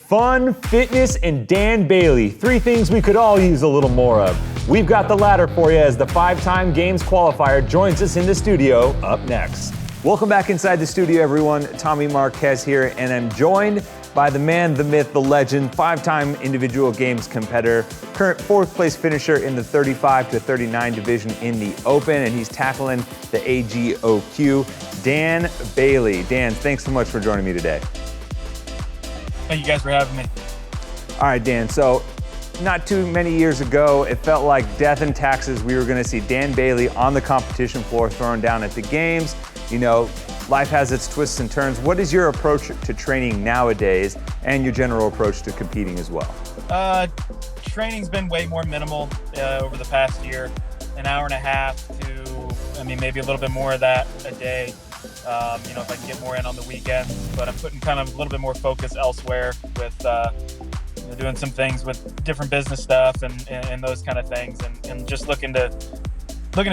Fun, fitness, and Dan Bailey. Three things we could all use a little more of. We've got the latter for you as the 5-time Games qualifier joins us in the studio up next. Welcome back inside the studio, everyone. Tommy Marquez here, and I'm joined by the man, the myth, the legend, 5-time individual Games competitor, current 4th place finisher in the 35 to 39 division in the Open, and he's tackling the AGOQ, Dan Bailey. Dan, thanks so much for joining me today. Thank you guys for having me. All right, Dan, so not too many years ago, it felt like death and taxes. We were gonna see Dan Bailey on the competition floor throwing down at the Games. You know, life has its twists and turns. What is your approach to training nowadays and your general approach to competing as well? Training's been way more minimal over the past year. An hour and a half to, maybe a little bit more of that a day. If I can get more in on the weekends, but I'm putting kind of a little bit more focus elsewhere with doing some things with different business stuff and those kind of things, and just looking to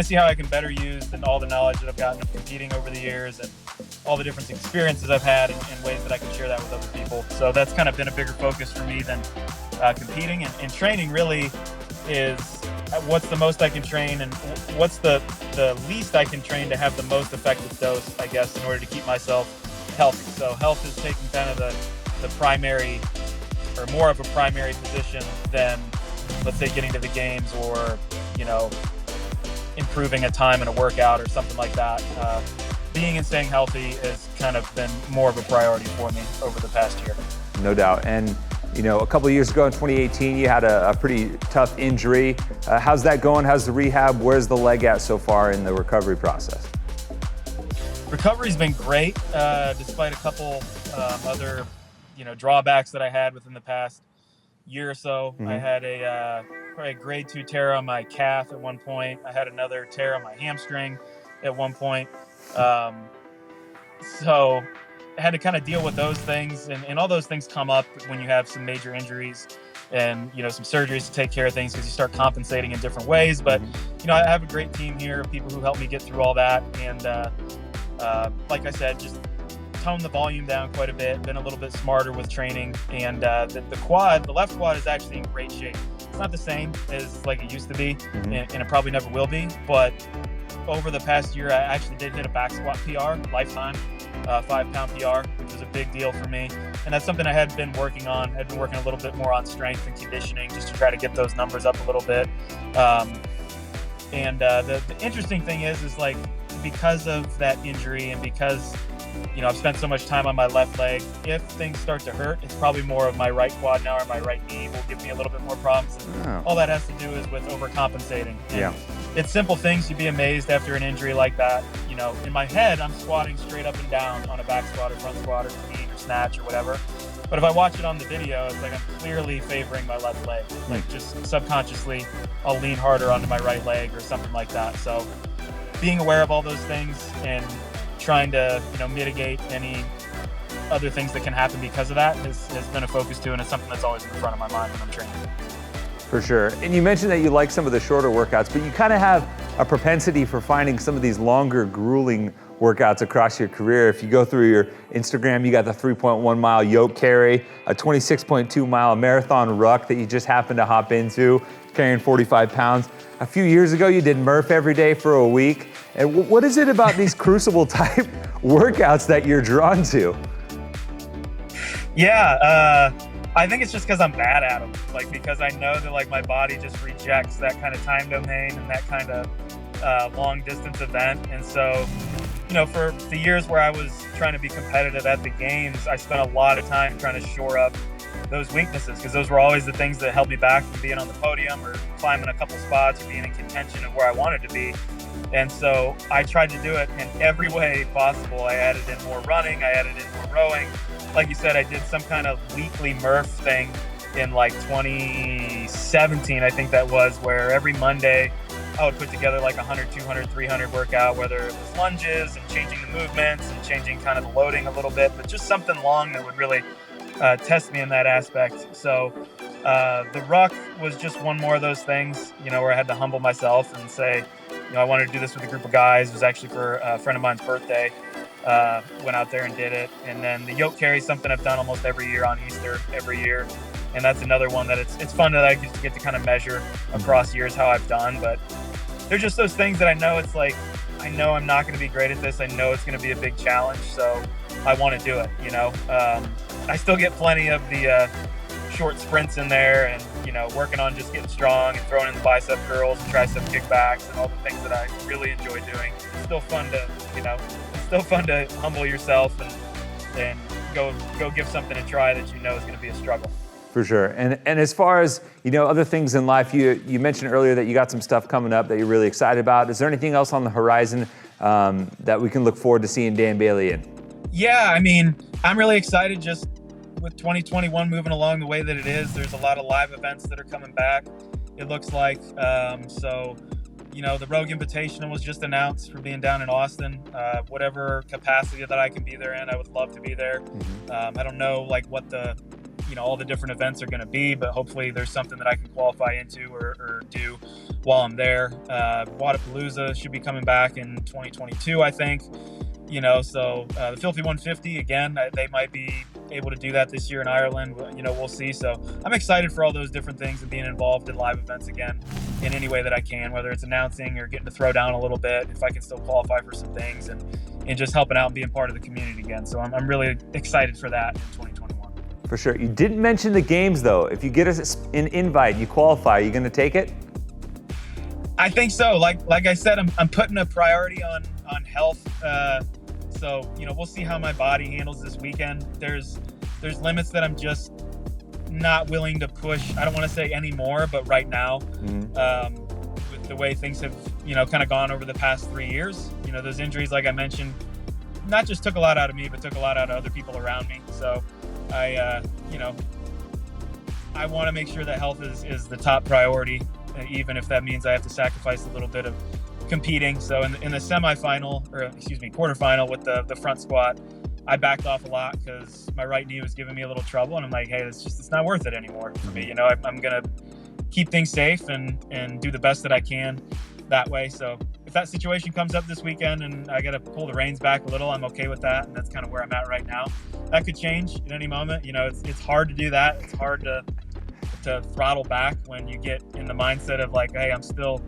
see how I can better use all the knowledge that I've gotten of competing over the years and all the different experiences I've had in ways that I can share that with other people. So that's kind of been a bigger focus for me than competing, and training really is what's the most I can train and what's the least I can train to have the most effective dose, I guess, in order to keep myself healthy. So health is taking kind of the primary, or more of a primary position than, let's say, getting to the Games or, improving a time in a workout or something like that. Being and staying healthy has kind of been more of a priority for me over the past year. No doubt. And a couple of years ago in 2018, you had a pretty tough injury. How's that going? How's the rehab? Where's the leg at so far in the recovery process? Recovery's been great, despite a couple other, drawbacks that I had within the past year or so. Mm-hmm. I had probably a grade 2 tear on my calf at one point. I had another tear on my hamstring at one point. So I had to kind of deal with those things, and all those things come up when you have some major injuries and, some surgeries to take care of things, because you start compensating in different ways. But, I have a great team here of people who help me get through all that. And like I said, just tone the volume down quite a bit, been a little bit smarter with training. And the left quad is actually in great shape. It's not the same as like it used to be, and it probably never will be. But over the past year, I actually did hit a back squat PR, lifetime, 5-pound PR, which was a big deal for me. And that's something I had been working on. I'd been working a little bit more on strength and conditioning just to try to get those numbers up a little bit. The interesting thing is like, because of that injury and because I've spent so much time on my left leg, if things start to hurt, it's probably more of my right quad now, or my right knee will give me a little bit more problems. And all that has to do is with overcompensating. And it's simple things. You'd be amazed after an injury like that. In my head, I'm squatting straight up and down on a back squat or front squat or clean or snatch or whatever. But if I watch it on the video, it's like I'm clearly favoring my left leg. Like, just subconsciously, I'll lean harder onto my right leg or something like that. So being aware of all those things and trying to mitigate any other things that can happen because of that has been a focus too, and it's something that's always in the front of my mind when I'm training. For sure. And you mentioned that you like some of the shorter workouts, but you kind of have a propensity for finding some of these longer, grueling workouts across your career. If you go through your Instagram, you got the 3.1 mile yoke carry, a 26.2 mile marathon ruck that you just happened to hop into, carrying 45 pounds. A few years ago, you did Murph every day for a week. And what is it about these crucible type workouts that you're drawn to? Yeah, I think it's just because I'm bad at them. Like, because I know that like my body just rejects that kind of time domain and that kind of long distance event. And so, for the years where I was trying to be competitive at the Games, I spent a lot of time trying to shore up those weaknesses, because those were always the things that held me back from being on the podium or climbing a couple spots or being in contention of where I wanted to be. And so I tried to do it in every way possible. I added in more running, I added in more rowing. Like you said, I did some kind of weekly Murph thing in like 2017, I think that was, where every Monday I would put together like 100, 200, 300 workout, whether it was lunges and changing the movements and changing kind of the loading a little bit, but just something long that would really test me in that aspect. So the ruck was just one more of those things, where I had to humble myself and say, I wanted to do this with a group of guys. It was actually for a friend of mine's birthday. went out there and did it. And then the yoke carry is something I've done almost every year on Easter, every year. And that's another one that it's fun that I get to kind of measure across years how I've done. But they're just those things that I know it's like, I know I'm not going to be great at this. I know it's going to be a big challenge. So I want to do it, you know. I still get plenty of the short sprints in there and, you know, working on just getting strong and throwing in the bicep curls and tricep kickbacks and all the things that I really enjoy doing. It's still fun to, you know, it's still fun to humble yourself and go give something a try that you know is going to be a struggle. For sure. And as far as, you know, other things in life, you mentioned earlier that you got some stuff coming up that you're really excited about. Is there anything else on the horizon that we can look forward to seeing Dan Bailey in? Yeah, I mean, I'm really excited just with 2021 moving along the way that it is. There's a lot of live events that are coming back, it looks like. So, you know, the Rogue Invitational was just announced for being down in Austin. Whatever capacity that I can be there in, I would love to be there. I don't know, like, what the, you know, all the different events are going to be, but hopefully there's something that I can qualify into or do while I'm there. Wadapalooza should be coming back in 2022, I think. You know, so the Filthy 150, again, they might be able to do that this year in Ireland. You know, we'll see. So I'm excited for all those different things and being involved in live events again in any way that I can, whether it's announcing or getting to throw down a little bit, if I can still qualify for some things and just helping out and being part of the community again. So I'm really excited for that in 2021. For sure. You didn't mention the games, though. If you get us an invite, you qualify, are you going to take it? I think so. Like I said, I'm putting a priority on health. So, you know, we'll see how my body handles this weekend. There's limits that I'm just not willing to push. I don't want to say any more, but right now, with the way things have, you know, kind of gone over the past 3 years, you know, those injuries, like I mentioned, not just took a lot out of me, but took a lot out of other people around me. So you know, I want to make sure that health is the top priority, even if that means I have to sacrifice a little bit of competing. So in the quarterfinal with the front squat, I backed off a lot because my right knee was giving me a little trouble, and I'm like, hey, it's not worth it anymore for me. You know, I'm gonna keep things safe and do the best that I can that way. So if that situation comes up this weekend and I got to pull the reins back a little, I'm okay with that, and that's kind of where I'm at right now. That could change at any moment. You know, it's hard to do that. It's hard to throttle back when you get in the mindset of like, hey, I'm still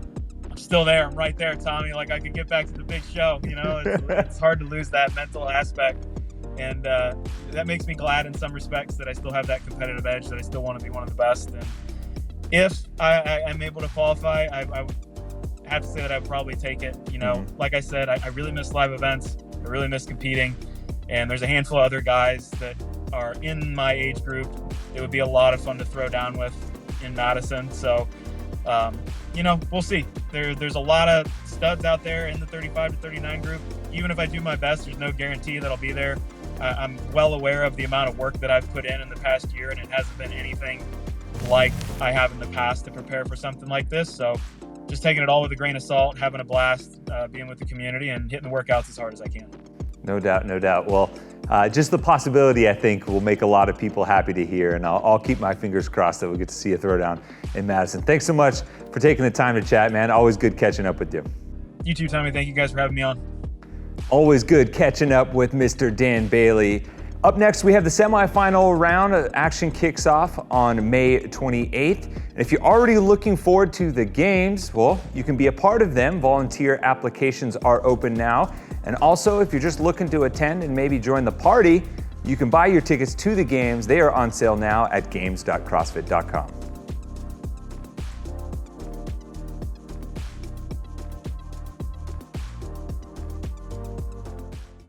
there. I'm right there, Tommy. Like, I could get back to the big show. You know, it's hard to lose that mental aspect. And that makes me glad in some respects that I still have that competitive edge, that I still want to be one of the best. And if I am able to qualify, I would have to say that I would probably take it. You know, like I said, I really miss live events. I really miss competing. And there's a handful of other guys that are in my age group. It would be a lot of fun to throw down with in Madison. So, you know, we'll see. There's a lot of studs out there in the 35 to 39 group. Even if I do my best, there's no guarantee that I'll be there. I'm well aware of the amount of work that I've put in the past year, and it hasn't been anything like I have in the past to prepare for something like this. So just taking it all with a grain of salt, having a blast, being with the community and hitting the workouts as hard as I can. No doubt, no doubt. Well, just the possibility, I think, will make a lot of people happy to hear, and I'll keep my fingers crossed that we'll get to see a throwdown in Madison. Thanks so much for taking the time to chat, man. Always good catching up with you. You too, Tommy. Thank you guys for having me on. Always good catching up with Mr. Dan Bailey. Up next, we have the semifinal round. Action kicks off on May 28th. And if you're already looking forward to the games, well, you can be a part of them. Volunteer applications are open now. And also, if you're just looking to attend and maybe join the party, you can buy your tickets to the games. They are on sale now at games.crossfit.com.